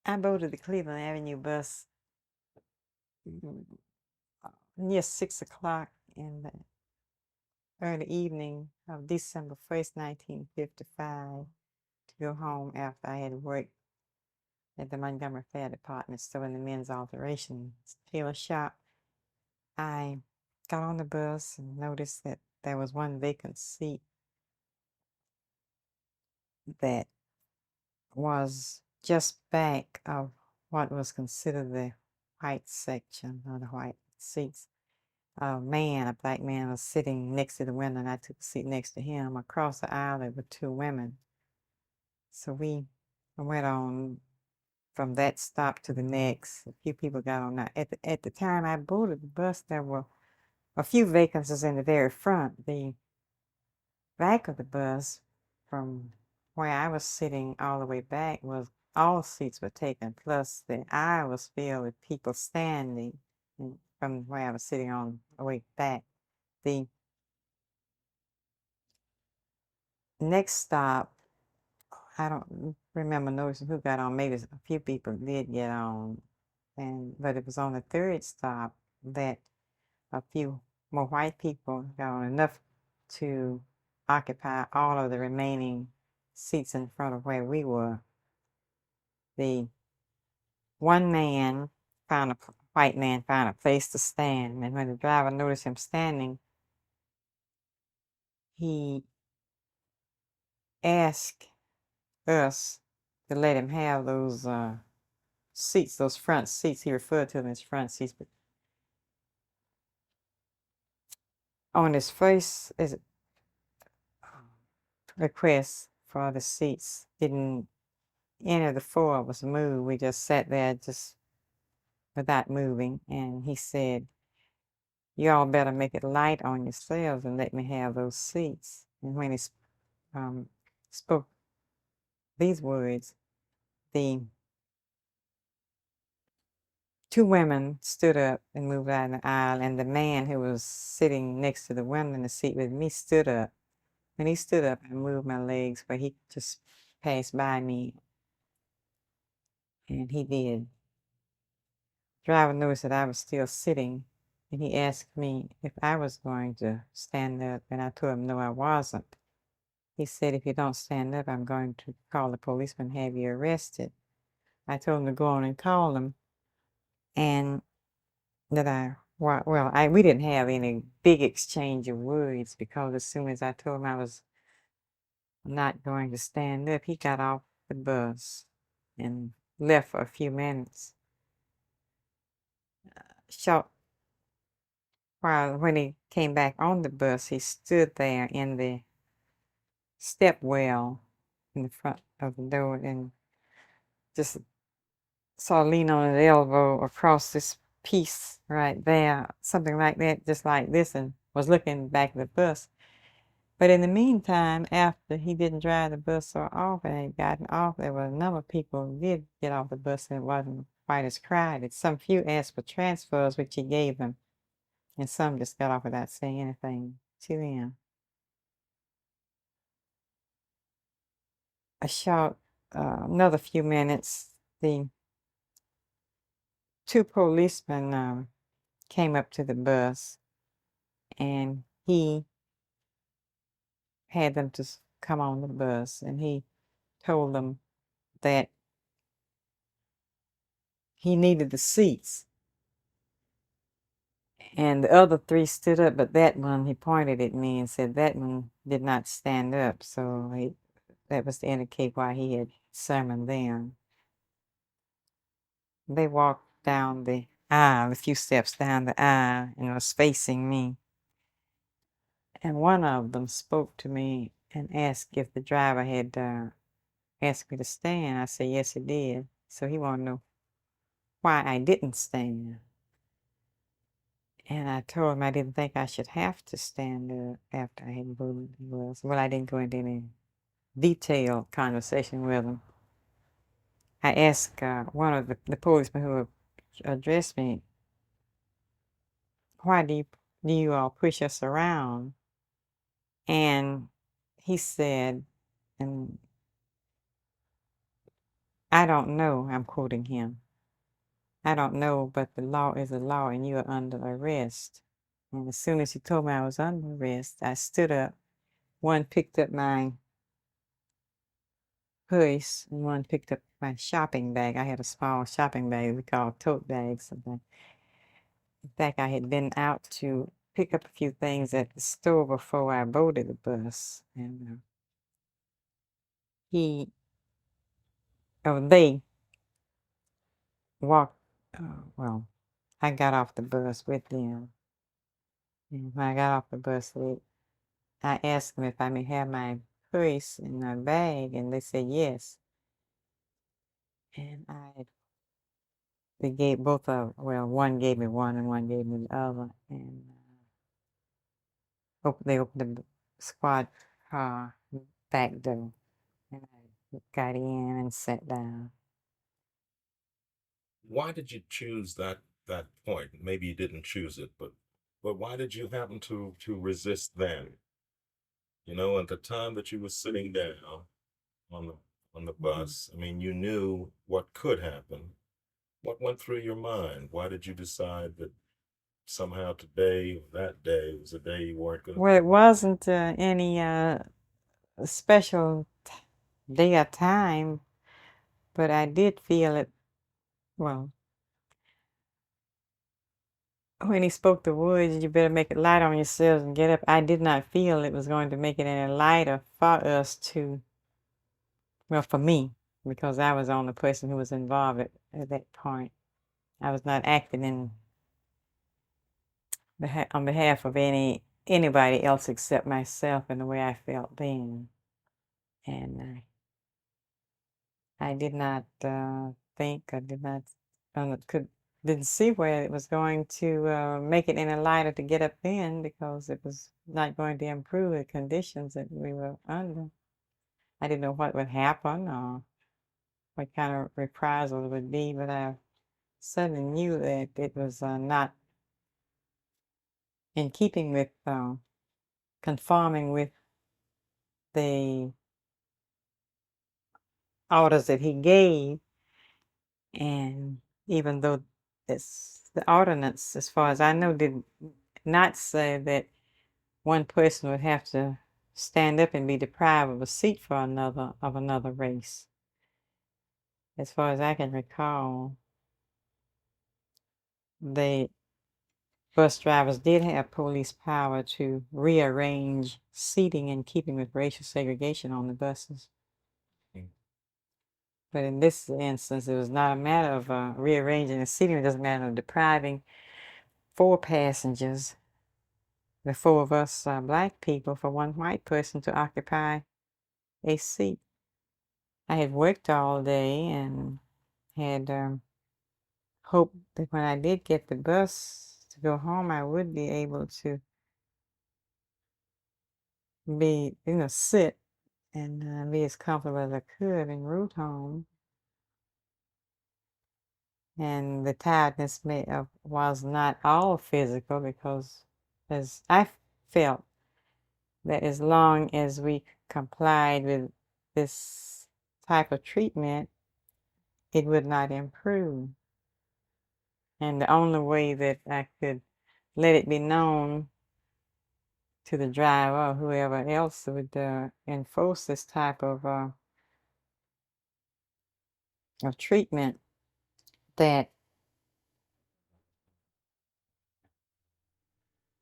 I boarded the Cleveland Avenue bus near 6 o'clock in the early evening of December 1st, 1955, to go home after I had worked at the Montgomery Fair Department store in the men's alteration tailor shop. I got on the bus and noticed that there was one vacant seat that was just back of what was considered the white section or the white seats. A black man, was sitting next to the window, and I took a seat next to him. Across the aisle, there were two women. So we went on from that stop to the next. A few people got on that. At the time I boarded the bus, there were a few vacancies in the very front. The back of the bus, from where I was sitting all the way back, was all seats were taken, plus the aisle was filled with people standing from where I was sitting on the way back. The next stop, I don't remember noticing who got on. Maybe a few people did get on, but it was on the third stop that a few more white people got on, enough to occupy all of the remaining seats in front of where we were. The one man white man found a place to stand, and when the driver noticed him standing, he asked us to let him have those seats, those front seats. He referred to them as front seats, but on his first request for the seats, didn't any of the four of us move. We just sat there just without moving, and he said, "Y'all better make it light on yourselves and let me have those seats." And when he spoke these words, the two women stood up and moved out in the aisle, and the man who was sitting next to the woman in the seat with me stood up. When he stood up, I moved my legs, but he just passed by me, and he did. The driver noticed that I was still sitting, and he asked me if I was going to stand up, and I told him no, I wasn't. He said, "If you don't stand up, I'm going to call the policeman and have you arrested." I told him to go on and call them, and that we didn't have any big exchange of words, because as soon as I told him I was not going to stand up, he got off the bus and left for a few minutes. Short while when he came back on the bus, he stood there in the step well in the front of the door and just sort of leaned on his elbow across this piece right there, something like that, just like this, and was looking back at the bus. But in the meantime, after he didn't drive the bus so often and had gotten off, there were a number of people who did get off the bus, and it wasn't quite as crowded. Some few asked for transfers, which he gave them, and some just got off without saying anything to him. Another few minutes, the two policemen came up to the bus, and he had them to come on the bus, and he told them that he needed the seats. And the other three stood up, but that one, he pointed at me and said that one did not stand up. So that was to indicate why he had summoned them. They walked down the aisle, a few steps down the aisle, and was facing me. And one of them spoke to me and asked if the driver had asked me to stand. I said, yes, he did. So he wanted to know why I didn't stand. And I told him I didn't think I should have to stand up after I had boarded the bus. Well, I didn't go into any detailed conversation with him. I asked one of the policemen who addressed me, "Why do you all push us around?" And he said, and I don't know, I'm quoting him. I don't know, but the law is a law and you are under arrest. And as soon as he told me I was under arrest, I stood up. One picked up my purse and one picked up my shopping bag. I had a small shopping bag we call tote bags. In fact, I had been out to pick up a few things at the store before I boarded the bus. And they walked, well, I got off the bus with them. And when I got off the bus, I asked them if I may have my purse and my bag, and they said yes. And they gave both of, well, one gave me one and one gave me the other. And they opened the squad car back door, and I got in and sat down. Why did you choose that point? Maybe you didn't choose it, but why did you happen to resist then? You know, at the time that you were sitting down on the bus, I mean, you knew what could happen. What went through your mind? Why did you decide that somehow today, that day, was a day you weren't going Well, it wasn't any special day or time, but I did feel it. Well, when he spoke the words, you better make it light on yourselves and get up. I did not feel it was going to make it any lighter for us to, well, for me, because I was the only person who was involved at that point. I was not acting on behalf of anybody else except myself in the way I felt then. And I did not think, I did not, didn't see where it was going to make it any lighter to get up then, because it was not going to improve the conditions that we were under. I didn't know what would happen or what kind of reprisal it would be, but I suddenly knew that it was not in keeping with conforming with the orders that he gave. And even though the ordinance, as far as I know, did not say that one person would have to stand up and be deprived of a seat for another race. As far as I can recall, the bus drivers did have police power to rearrange seating in keeping with racial segregation on the buses. But in this instance, it was not a matter of rearranging the seating. It doesn't matter of depriving 4 passengers, the 4 of us black people, for one white person to occupy a seat. I had worked all day and had hoped that when I did get the bus to go home, I would be able to be, sit and be as comfortable as I could en route home. And the tiredness was not all physical, because as I felt that as long as we complied with this type of treatment, it would not improve. And the only way that I could let it be known to the driver or whoever else would enforce this type of treatment, that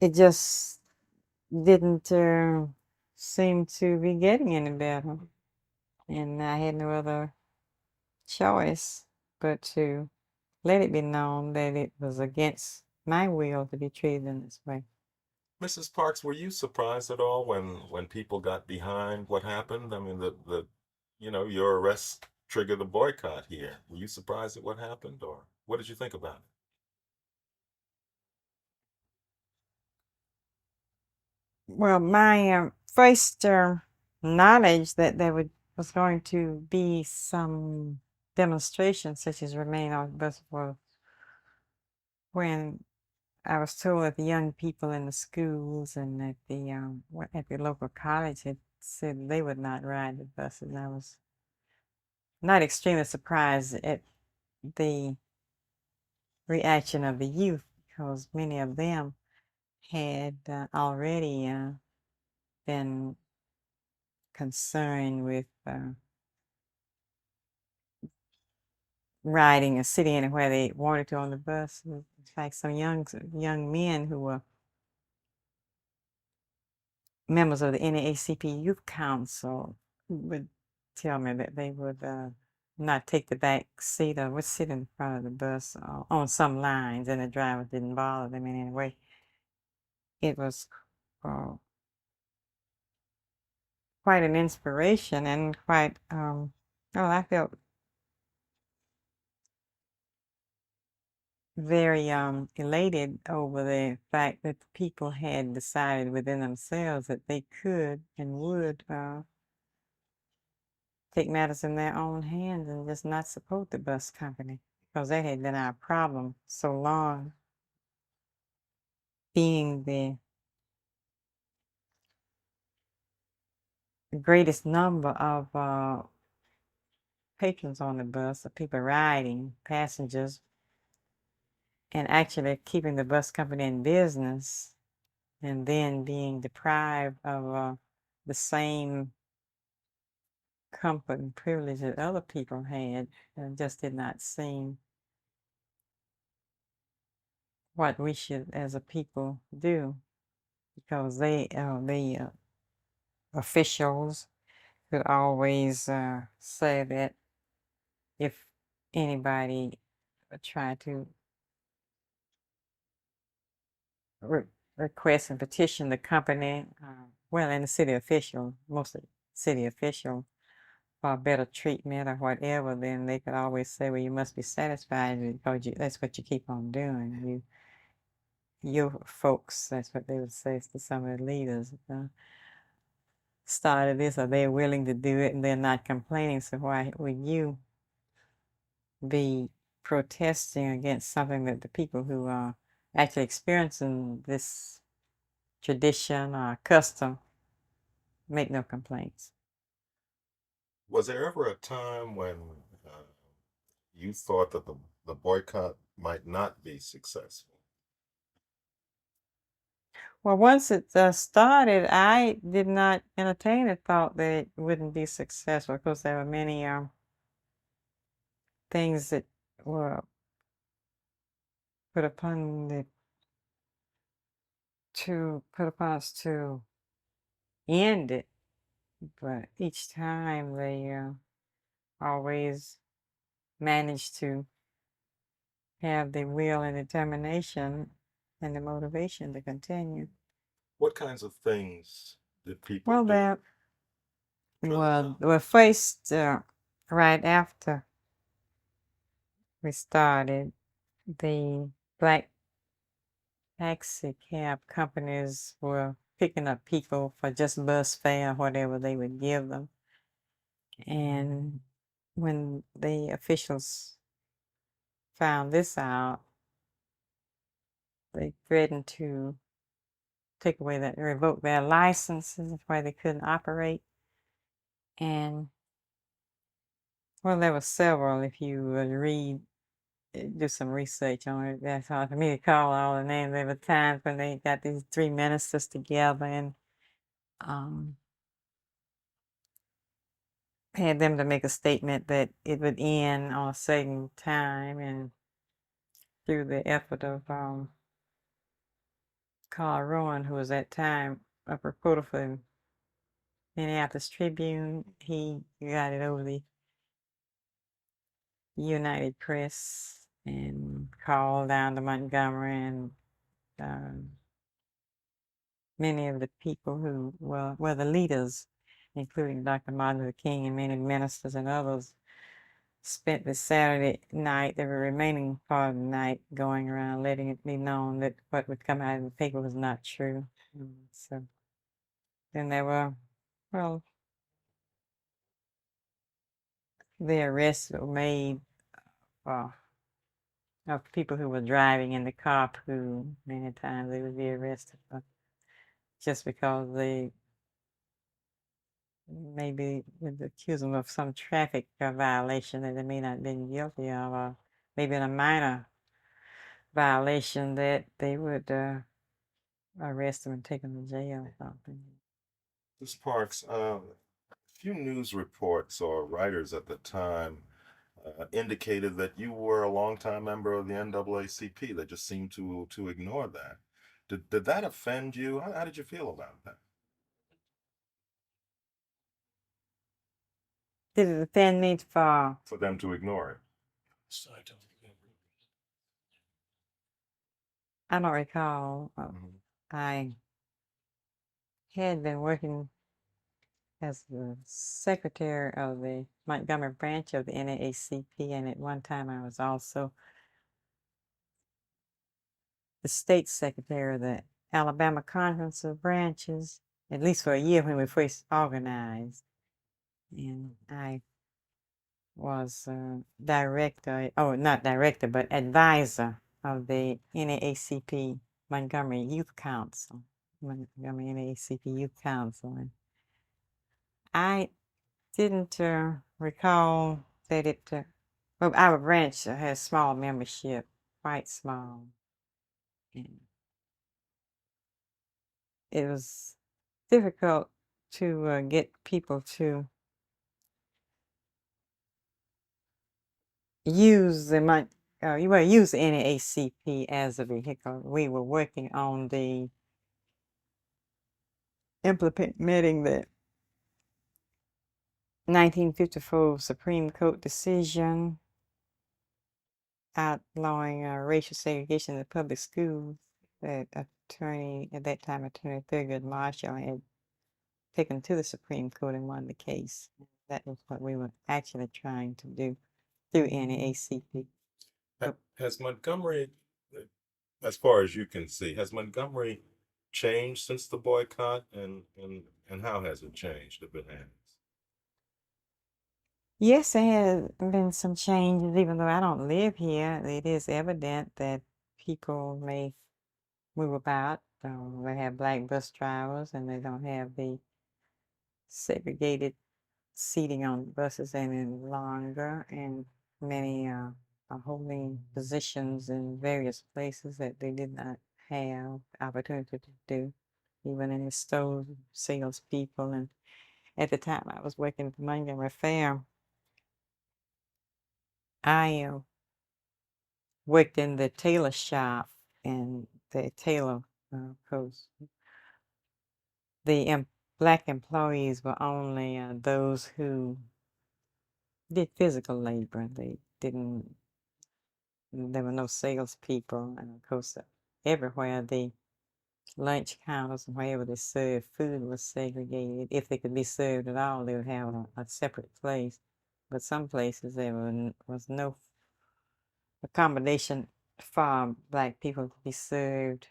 it just didn't seem to be getting any better. And I had no other choice but to let it be known that it was against my will to be treated in this way. Mrs. Parks, were you surprised at all when people got behind what happened? I mean, your arrest triggered a boycott here. Were you surprised at what happened, or what did you think about it? Well, my first knowledge that was going to be some demonstration such as Remain on the Bus was when I was told that the young people in the schools and at the local college had said they would not ride the buses. I was not extremely surprised at the reaction of the youth, because many of them had already been concerned with riding or sitting anywhere they wanted to on the bus. In fact, some young men who were members of the NAACP Youth Council would tell me that they would not take the back seat or would sit in front of the bus on some lines, and the driver didn't bother them in any way. It was quite an inspiration and quite, I felt very elated over the fact that the people had decided within themselves that they could and would take matters in their own hands and just not support the bus company, because that had been our problem so long, being the greatest number of patrons on the bus, of people riding, passengers, and actually keeping the bus company in business, and then being deprived of the same comfort and privilege that other people had, just did not seem what we should as a people do, because the officials could always say that if anybody tried to request and petition the company, well, and the city official, mostly city official, for better treatment or whatever, then they could always say, well, you must be satisfied because that's what you keep on doing. You folks, that's what they would say to some of the leaders, started this, or they're willing to do it and they're not complaining, so why would you be protesting against something that the people who are actually experiencing this tradition or custom make no complaints? Was there ever a time when you thought that the boycott might not be successful? Well, once it started, I did not entertain the thought that it wouldn't be successful, because there were many things that were put upon us to end it, but each time they always managed to have the will and determination and the motivation to continue. What kinds of things did people Well, do? that was first right after we started, the black taxi cab companies were picking up people for just bus fare, whatever they would give them. And when the officials found this out, they threatened to take away that, revoke their licenses where they couldn't operate. And well, there were several. If you would do some research on it, that's hard for me to call all the names. There were times when they got these three ministers together and had them to make a statement that it would end on a certain time, and through the effort of Carl Rowan, who was at that time a reporter for Minneapolis Tribune, he got it over the United Press and called down to Montgomery, and many of the people who were the leaders, including Dr. Martin Luther King and many ministers and others, spent the Saturday night, the remaining part of the night, going around letting it be known that what would come out of the paper was not true. So then there were, well, the arrests were made of people who were driving in the carpool. Many times they would be arrested just because they maybe would accuse them of some traffic violation that they may not have been guilty of, or maybe in a minor violation that they would arrest them and take them to jail or something. Ms. Parks, a few news reports or writers at the time indicated that you were a longtime member of the NAACP. They just seemed to ignore that. Did that offend you? How did you feel about that? Did it offend me For them to ignore it? I don't recall. Mhm. I had been working as the secretary of the Montgomery branch of the NAACP, and at one time I was also the state secretary of the Alabama Conference of Branches, at least for a year when we first organized. And I was director, oh, not director, but advisor of the NAACP Montgomery Youth Council, Montgomery NAACP Youth Council. And I didn't recall that it, well, our branch has small membership, quite small. And it was difficult to get people to use use the NAACP as a vehicle. We were working on the implementing the 1954 Supreme Court decision outlawing racial segregation in the public schools that attorney, at that time, Attorney Thurgood Marshall had taken to the Supreme Court and won the case. That was what we were actually trying to do through NAACP. Has Montgomery, as far as you can see, has Montgomery changed since the boycott, and how has it changed if it has? Yes, there has been some changes, even though I don't live here. It is evident that people may move about. They have black bus drivers and they don't have the segregated seating on buses any longer, and many are holding positions in various places that they did not have opportunity to do, even in the store salespeople. And at the time I was working at the Montgomery Fair, I worked in the tailor shop, and the tailor, course, the black employees were only those who did physical labor. They didn't, there were no salespeople, and of course, everywhere the lunch counters and wherever they served food was segregated. If they could be served at all, they would have a separate place. But some places there was no accommodation for black people to be served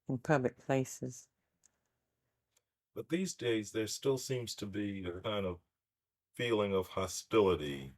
in public places. But these days, there still seems to be a kind of feeling of hostility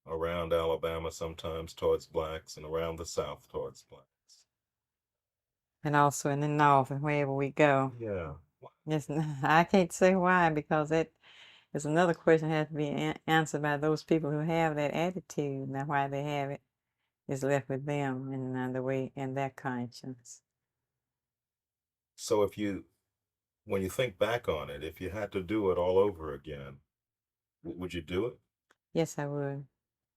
around Alabama, sometimes towards blacks, and around the South towards blacks. And also in the North and wherever we go. Yeah. Yes, I can't say why, because that is another question that has to be answered by those people who have that attitude. Now, why they have it is left with them and the way and their conscience. So when you think back on it, if you had to do it all over again, would you do it? Yes, I would.